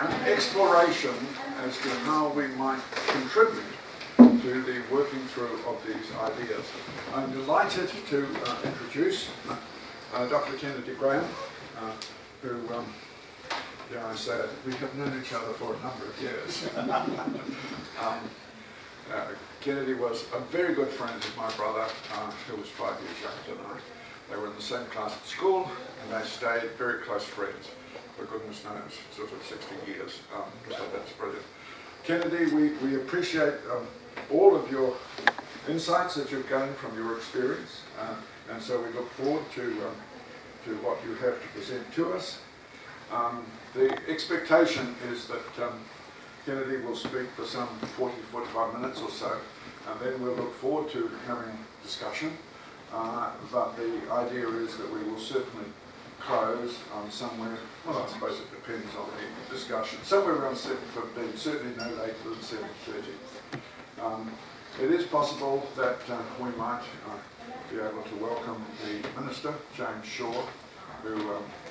an exploration as to how we might contribute to the working through of these ideas. I'm delighted to introduce Dr. Kennedy Graham, who, dare I say it, we have known each other for a number of years. Kennedy was a very good friend of my brother, who was 5 years younger than I. They were in the same class at school, and they stayed very close friends for goodness knows, sort of 60 years. So that's brilliant. Kennedy, we appreciate all of your insights that you've gained from your experience, and so we look forward to what you have to present to us. The expectation is that Kennedy will speak for some 40-45 minutes or so, and then we'll look forward to having discussion. But the idea is that we will certainly close somewhere, well, I suppose it depends on the discussion, somewhere around 7:15, certainly no later than 7:30. It is possible that we might be able to welcome the Minister, James Shaw, who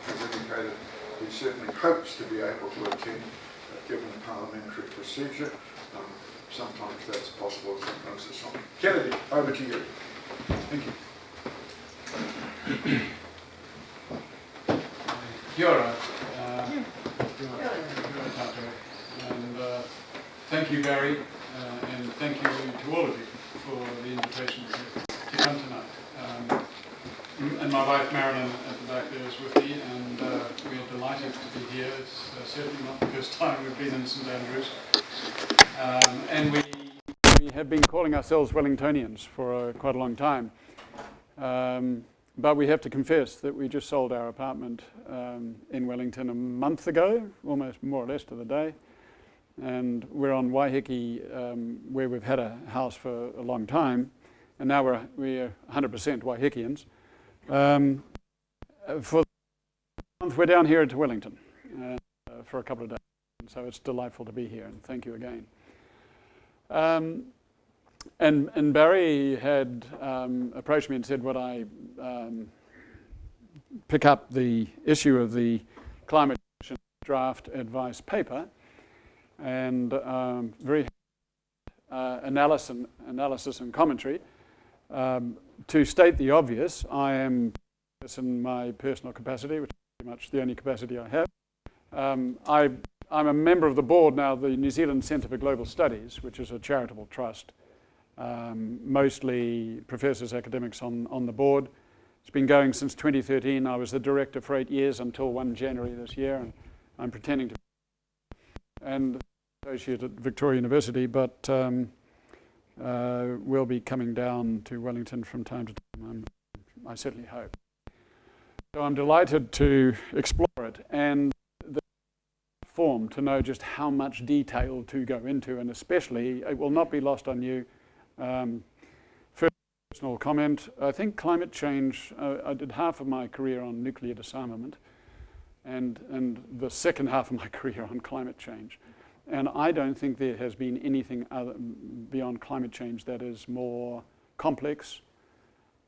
has indicated he certainly hopes to be able to attend, given the parliamentary procedure. Sometimes that's possible, sometimes it's not. Kennedy, over to you. Thank you. Kia ora, and thank you, Barry, and thank you to all of you for the invitation to come tonight. And my wife Marilyn at the back there is with me, and we're delighted to be here. It's certainly not the first time we've been in St Andrews. And we have been calling ourselves Wellingtonians for quite a long time. But we have to confess that we just sold our apartment in Wellington a month ago, almost more or less to the day. And we're on Waiheke, where we've had a house for a long time. And now we're 100% Waihekians. For the month, we're down here to Wellington for a couple of days. So it's delightful to be here, and thank you again. And Barry had approached me and said, would I pick up the issue of the climate change draft advice paper, and very analysis and commentary. To state the obvious, I am, in my personal capacity, which is pretty much the only capacity I have, I'm a member of the board now of the New Zealand Centre for Global Studies, which is a charitable trust. Mostly professors, academics on the board. It's been going since 2013. I was the director for 8 years until 1 January this year, and I'm pretending to be and associate at Victoria University, but will be coming down to Wellington from time to time, I certainly hope. So I'm delighted to explore it, and the form to know just how much detail to go into, and especially, it will not be lost on you. First personal comment, I think climate change, I did half of my career on nuclear disarmament and the second half of my career on climate change. And I don't think there has been anything other beyond climate change that is more complex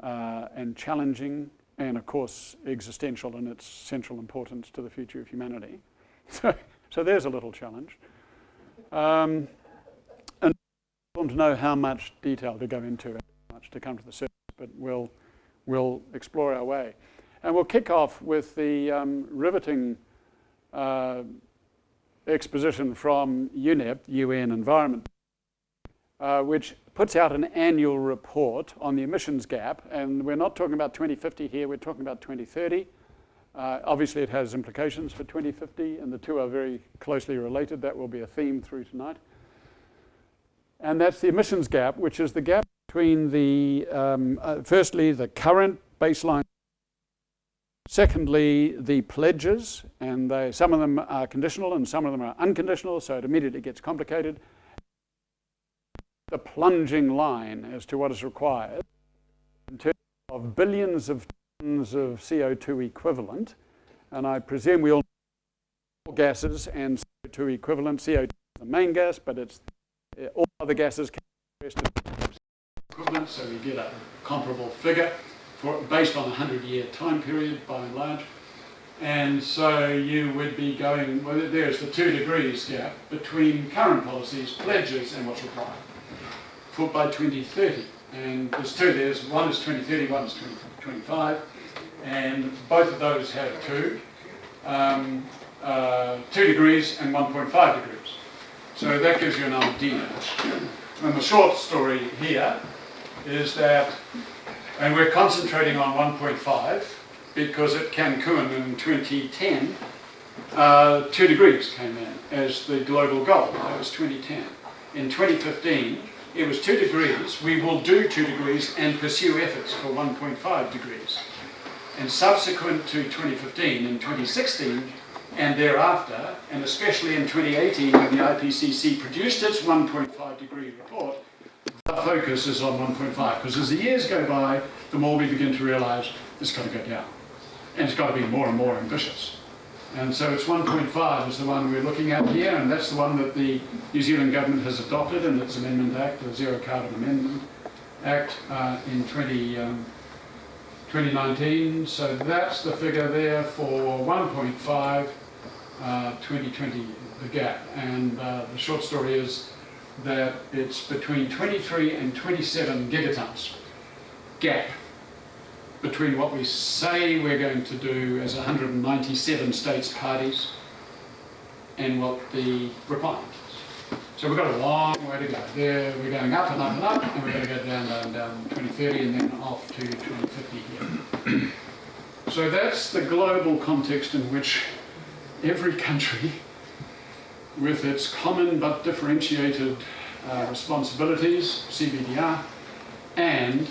and challenging, and of course existential in its central importance to the future of humanity. So there's a little challenge. And I want to know how much detail to go into and how much to come to the surface, but we'll explore our way. And we'll kick off with the riveting exposition from UNEP, UN Environment, which puts out an annual report on the emissions gap. And we're not talking about 2050 here, we're talking about 2030. Obviously it has implications for 2050, and the two are very closely related. That will be a theme through tonight. And that's the emissions gap, which is the gap between the, firstly, the current baseline. Secondly, the pledges, and some of them are conditional and some of them are unconditional, so it immediately gets complicated. The plunging line as to what is required in terms of billions of tons of CO2 equivalent, and I presume we all know gases and CO2 equivalent. CO2 is the main gas, but it's all other gases can be equivalent, so we get a comparable figure based on a 100-year time period by and large. And so you would be going, well, there's the 2 degrees gap between current policies, pledges, and what's required by 2030. And there's two there's, one is 2030, one is 2025, and both of those have 2 degrees and 1.5 degrees. So that gives you an idea. And the short story here is that, and we're concentrating on 1.5 because at Cancun in 2010, 2 degrees came in as the global goal. That was 2010. In 2015, it was 2 degrees. We will do 2 degrees and pursue efforts for 1.5 degrees. And subsequent to 2015, in 2016 and thereafter, and especially in 2018 when the IPCC produced its 1.5 degree report, the focus is on 1.5, because as the years go by, the more we begin to realise it's got to go down. And it's got to be more and more ambitious. And so it's 1.5 is the one we're looking at here, and that's the one that the New Zealand government has adopted in its Amendment Act, the Zero Carbon Amendment Act, in 2019. So that's the figure there for 1.5, 2020, the gap. And the short story is that it's between 23 and 27 gigatons gap between what we say we're going to do as 197 states parties and what the requirement is. So we've got a long way to go. There we're going up and up and up, and we're going to go down, down, down 2030 and then off to 2050 here. So that's the global context in which every country, with its common but differentiated responsibilities, CBDR, and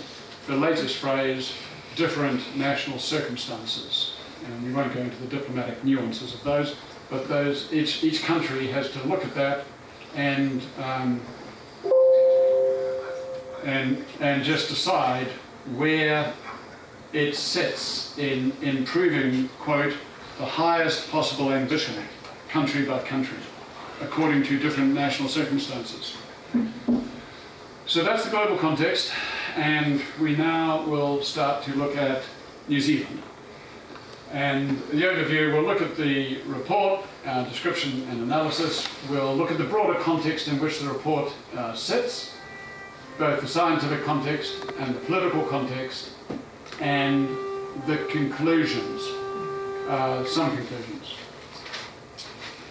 the latest phrase, different national circumstances. And we won't go into the diplomatic nuances of those, but those each country has to look at that and just decide where it sits in improving, quote, the highest possible ambition, country by country, according to different national circumstances. So that's the global context, and we now will start to look at New Zealand. And the overview, we'll look at the report, description and analysis. We'll look at the broader context in which the report sits, both the scientific context and the political context, and the conclusions, some conclusions.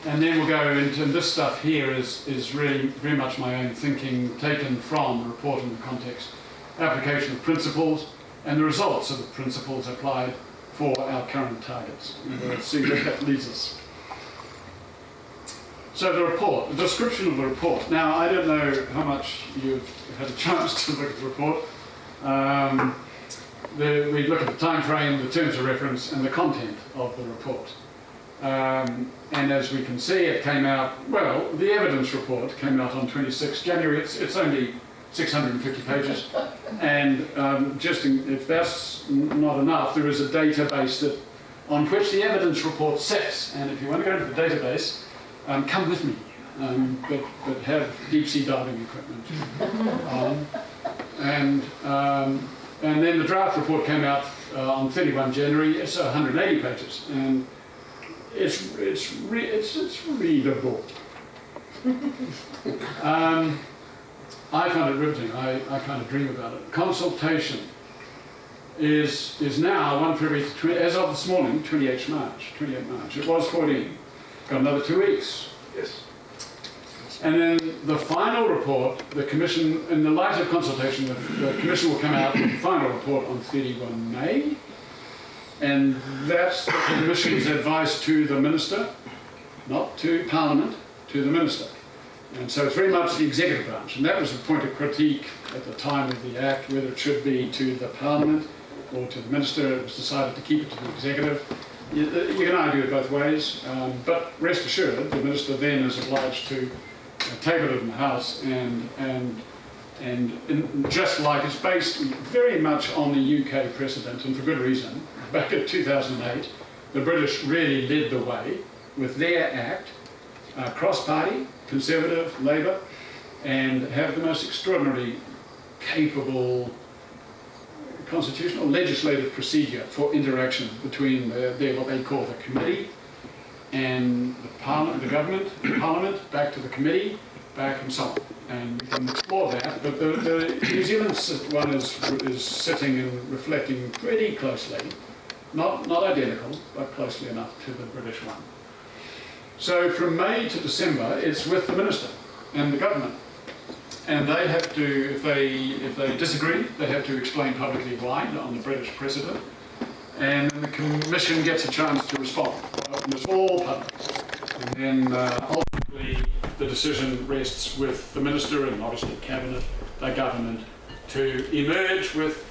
And then we'll go into, and this stuff here is really very much my own thinking taken from the report in the context, application of principles, and the results of the principles applied for our current targets. And we'll see where that leads us. So the report, the description of the report. Now, I don't know how much you've had a chance to look at the report. We look at the time frame, the terms of reference, and the content of the report. And as we can see, it came out, well, the evidence report came out on 26 January. It's only 650 pages. And if that's not enough, there is a database on which the evidence report sits. And if you want to go into the database, come with me, but have deep sea diving equipment. And then the draft report came out on 31 January. It's 180 pages. And it's readable. I find it riveting. I kind of dream about it. Consultation is now 1 February to 20, as of this morning, 28 March. It was 14. Got another 2 weeks. Yes. And then the final report, the Commission, in the light of consultation, the Commission will come out with the final report on 31 May. And that's the Commission's advice to the Minister, not to Parliament, to the Minister. And so it's very much the executive branch. And that was a point of critique at the time of the Act, whether it should be to the Parliament or to the Minister. It was decided to keep it to the executive. You can argue it both ways, but rest assured, the Minister then is obliged to table it in the House, and just like it's based very much on the UK precedent, and for good reason. Back in 2008, the British really led the way with their Act, cross-party, Conservative, Labour, and have the most extraordinarily capable constitutional legislative procedure for interaction between what they call the committee and the government, Parliament, back to the committee, back and so on. And we can explore that, but the New Zealand one is sitting and reflecting pretty closely, not identical, but closely enough to the British one. So from May to December, it's with the minister and the government. And they have to, if they disagree, they have to explain publicly why on the British precedent. And the Commission gets a chance to respond. And it's all public. And then ultimately the decision rests with the Minister and obviously Cabinet, the government, to emerge with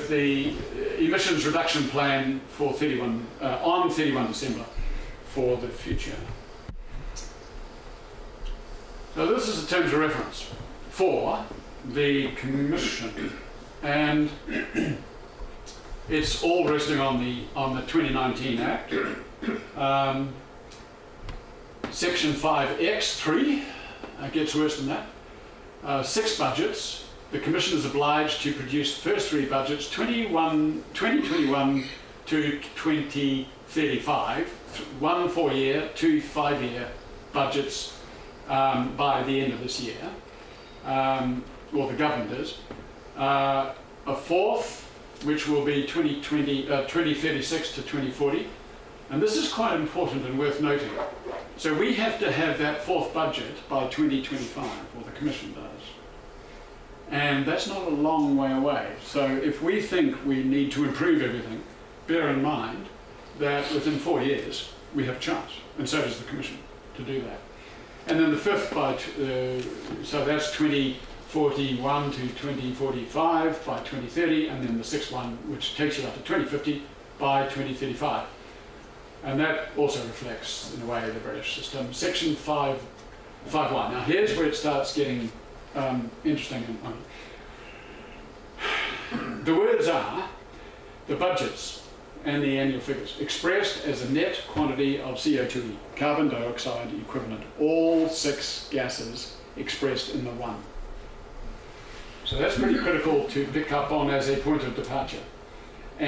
the emissions reduction plan for on 31 December for the future. So this is the terms of reference for the Commission, and it's all resting on the 2019 Act. Section 5X3 gets worse than that. 6 budgets. The Commission is obliged to produce first 3 budgets, 2021 to 2035, 1 4-year, 2 5-year budgets by the end of this year, or the government is. A 4th, which will be 2036 to 2040. And this is quite important and worth noting. So we have to have that 4th budget by 2025, or the Commission does. And that's not a long way away. So if we think we need to improve everything, bear in mind that within 4 years, we have a chance, and so does the Commission, to do that. And then the 5th so that's 2041 to 2045 by 2030, and then the 6th one, which takes you up to 2050 by 2035. And that also reflects, in a way, the British system. Section 5.1. Now here's where it starts getting interesting. The words are the budgets and the annual figures, expressed as a net quantity of CO2, carbon dioxide equivalent, all 6 gases expressed in the one. So that's pretty critical to pick up on as a point of departure.